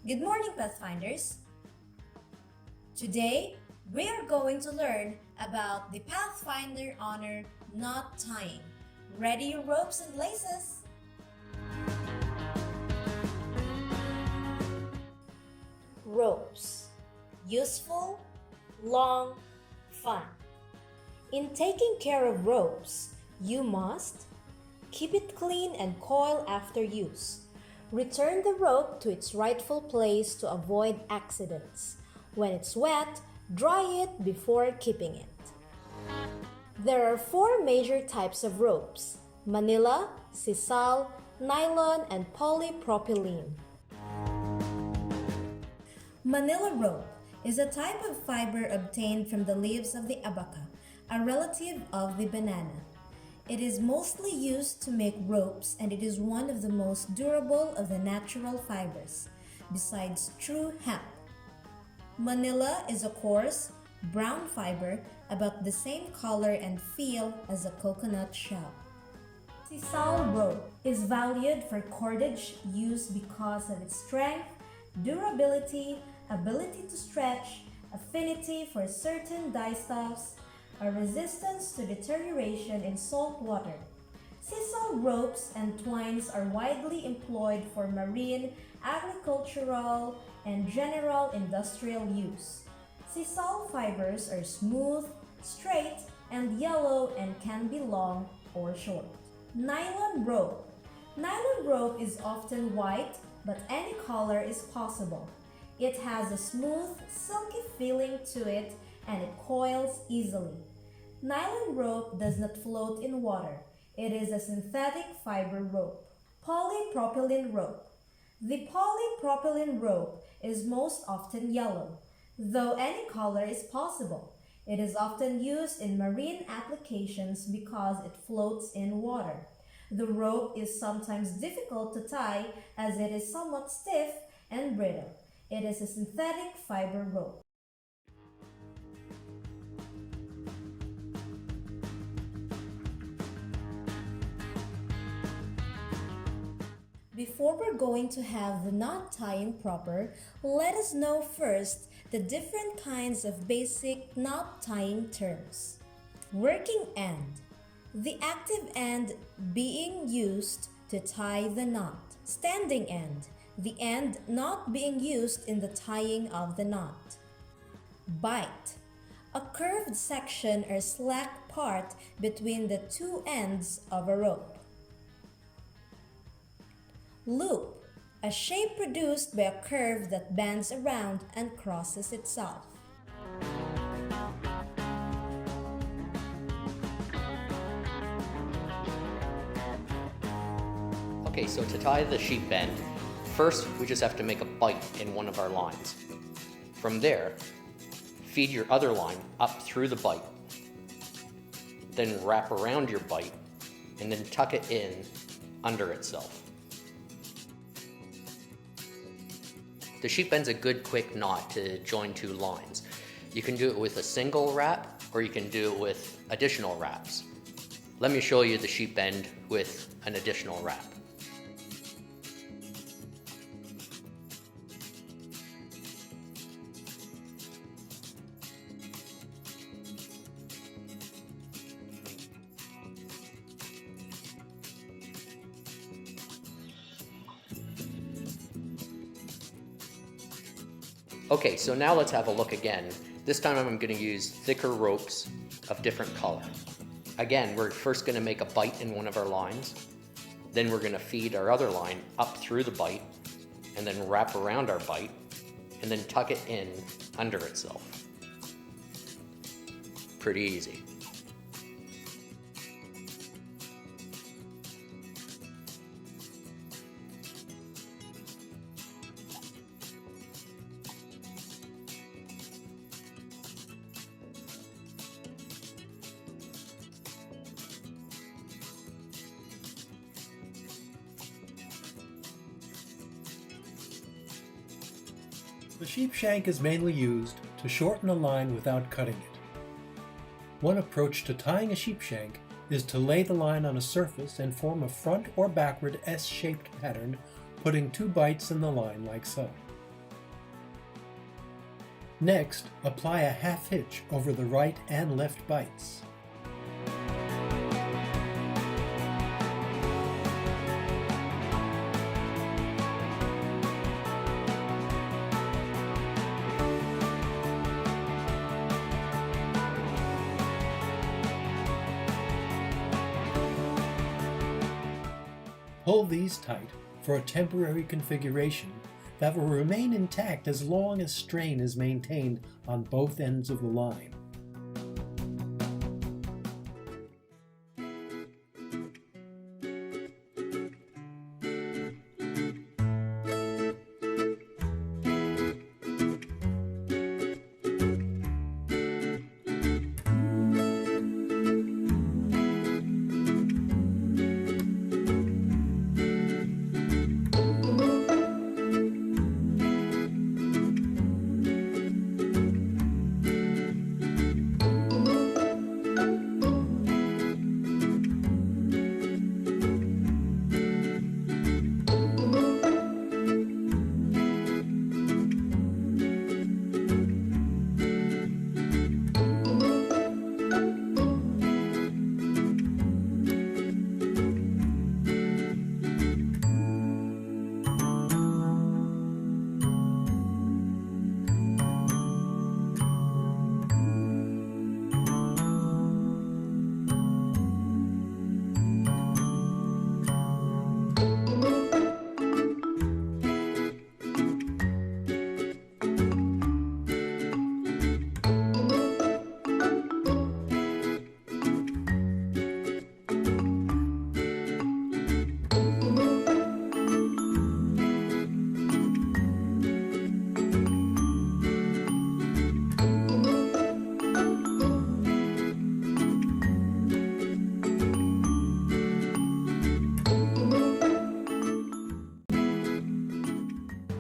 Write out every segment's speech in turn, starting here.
Good morning, Pathfinders! Today, we are going to learn about the Pathfinder honor knot tying. Ready your ropes and laces! Ropes. Useful, long, fun. In taking care of ropes, you must keep it clean and coil after use. Return the rope to its rightful place to avoid accidents. When it's wet, dry it before keeping it. There are 4 major types of ropes: Manila, sisal, nylon, and polypropylene. Manila rope is a type of fiber obtained from the leaves of the abaca, a relative of the banana. It is mostly used to make ropes, and it is one of the most durable of the natural fibers, besides true hemp. Manila is a coarse, brown fiber about the same color and feel as a coconut shell. Sisal rope is valued for cordage use because of its strength, durability, ability to stretch, affinity for certain dyestuffs, a resistance to deterioration in salt water. Sisal ropes and twines are widely employed for marine, agricultural, and general industrial use. Sisal fibers are smooth, straight, and yellow and can be long or short. Nylon rope. Nylon rope is often white, but any color is possible. It has a smooth, silky feeling to it, and it coils easily. Nylon rope does not float in water. It is a synthetic fiber rope. Polypropylene rope. The polypropylene rope is most often yellow, though any color is possible. It is often used in marine applications because it floats in water. The rope is sometimes difficult to tie as it is somewhat stiff and brittle. It is a synthetic fiber rope. Before we're going to have the knot tying proper, let us know first the different kinds of basic knot tying terms. Working end. The active end being used to tie the knot. Standing end. The end not being used in the tying of the knot. Bight. A curved section or slack part between the 2 ends of a rope. Loop. A shape produced by a curve that bends around and crosses itself. Okay, so to tie the sheep bend, first we just have to make a bight in one of our lines. From there, feed your other line up through the bight, then wrap around your bight, and then tuck it in under itself. The sheep bend's a good quick knot to join 2 lines. You can do it with a single wrap, or you can do it with additional wraps. Let me show you the sheep bend with an additional wrap. Okay, so now let's have a look again. This time I'm going to use thicker ropes of different color. Again, we're first going to make a bight in one of our lines. Then we're going to feed our other line up through the bight, and then wrap around our bight, and then tuck it in under itself. Pretty easy. The sheep shank is mainly used to shorten a line without cutting it. One approach to tying a sheep shank is to lay the line on a surface and form a front or backward S-shaped pattern, putting 2 bites in the line like so. Next, apply a half hitch over the right and left bites. Pull these tight for a temporary configuration that will remain intact as long as strain is maintained on both ends of the line.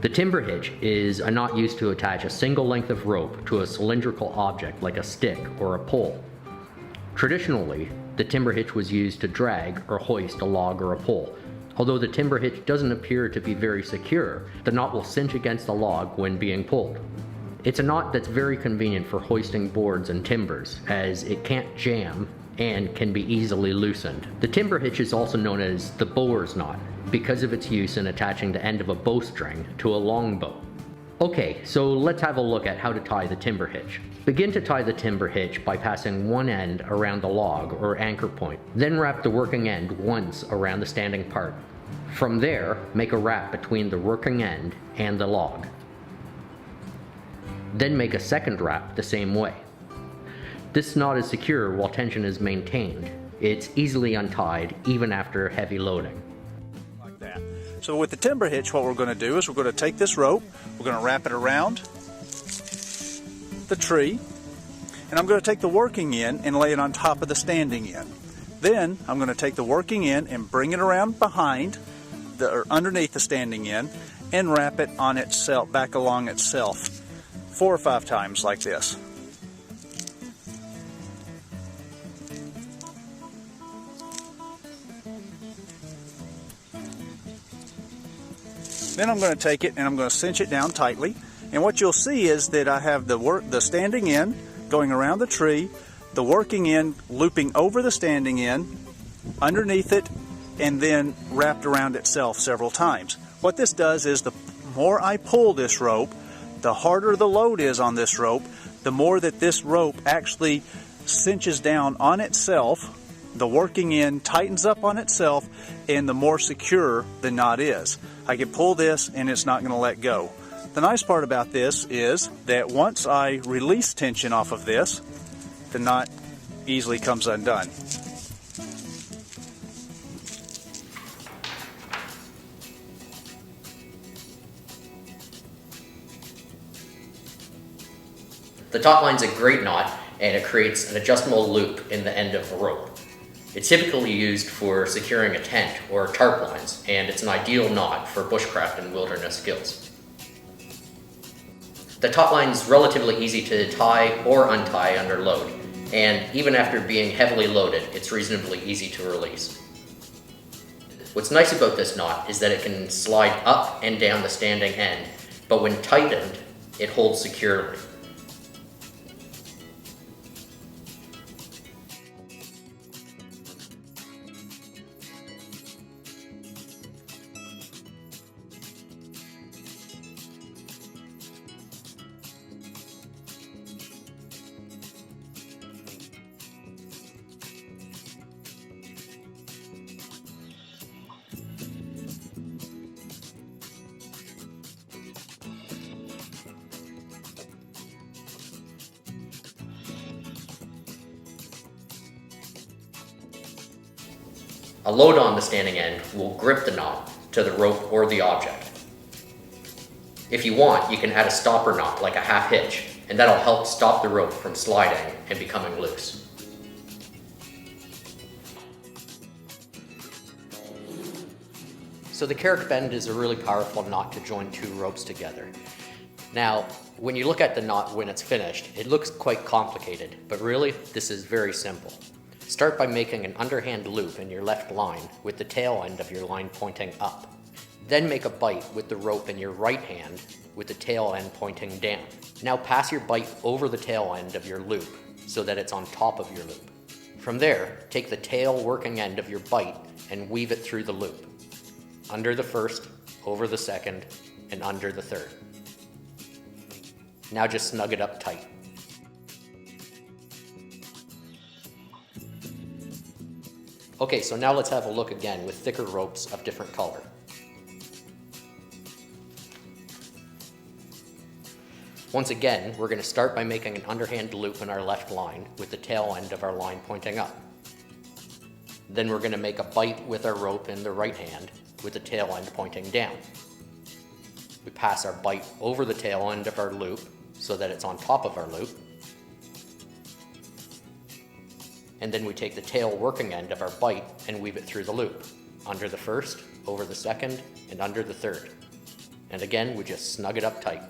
The timber hitch is a knot used to attach a single length of rope to a cylindrical object like a stick or a pole. Traditionally, the timber hitch was used to drag or hoist a log or a pole. Although the timber hitch doesn't appear to be very secure, the knot will cinch against the log when being pulled. It's a knot that's very convenient for hoisting boards and timbers, as it can't jam and can be easily loosened. The timber hitch is also known as the bower's knot because of its use in attaching the end of a bowstring to a longbow. Okay, so let's have a look at how to tie the timber hitch. Begin to tie the timber hitch by passing one end around the log or anchor point. Then wrap the working end once around the standing part. From there, make a wrap between the working end and the log. Then make a second wrap the same way. This knot is secure while tension is maintained. It's easily untied even after heavy loading. Like that. So with the timber hitch, what we're going to do is we're going to take this rope, we're going to wrap it around the tree, and I'm going to take the working end and lay it on top of the standing end. Then I'm going to take the working end and bring it around behind or underneath the standing end and wrap it on itself, back along itself, 4 or 5 times like this. Then I'm going to take it and I'm going to cinch it down tightly. And what you'll see is that I have the standing end going around the tree, the working end looping over the standing end, underneath it, and then wrapped around itself several times. What this does is the more I pull this rope, the harder the load is on this rope, the more that this rope actually cinches down on itself, the working end tightens up on itself, and the more secure the knot is. I can pull this and it's not going to let go. The nice part about this is that once I release tension off of this, the knot easily comes undone. The taut-line's a great knot, and it creates an adjustable loop in the end of a rope. It's typically used for securing a tent or tarp lines, and it's an ideal knot for bushcraft and wilderness skills. The taut-line is relatively easy to tie or untie under load, and even after being heavily loaded, it's reasonably easy to release. What's nice about this knot is that it can slide up and down the standing end, but when tightened, it holds securely. A load on the standing end will grip the knot to the rope or the object. If you want, you can add a stopper knot like a half hitch, and that'll help stop the rope from sliding and becoming loose. So the carrick bend is a really powerful knot to join two ropes together. Now, when you look at the knot when it's finished, it looks quite complicated, but really, this is very simple. Start by making an underhand loop in your left line with the tail end of your line pointing up. Then make a bite with the rope in your right hand with the tail end pointing down. Now pass your bite over the tail end of your loop so that it's on top of your loop. From there, take the tail working end of your bite and weave it through the loop. Under the first, over the second, and under the third. Now just snug it up tight. Okay, so now let's have a look again with thicker ropes of different color. Once again, we're going to start by making an underhand loop in our left line with the tail end of our line pointing up. Then we're going to make a bite with our rope in the right hand with the tail end pointing down. We pass our bite over the tail end of our loop so that it's on top of our loop. And then we take the tail working end of our bite and weave it through the loop, under the first, over the second, and under the third. And again, we just snug it up tight.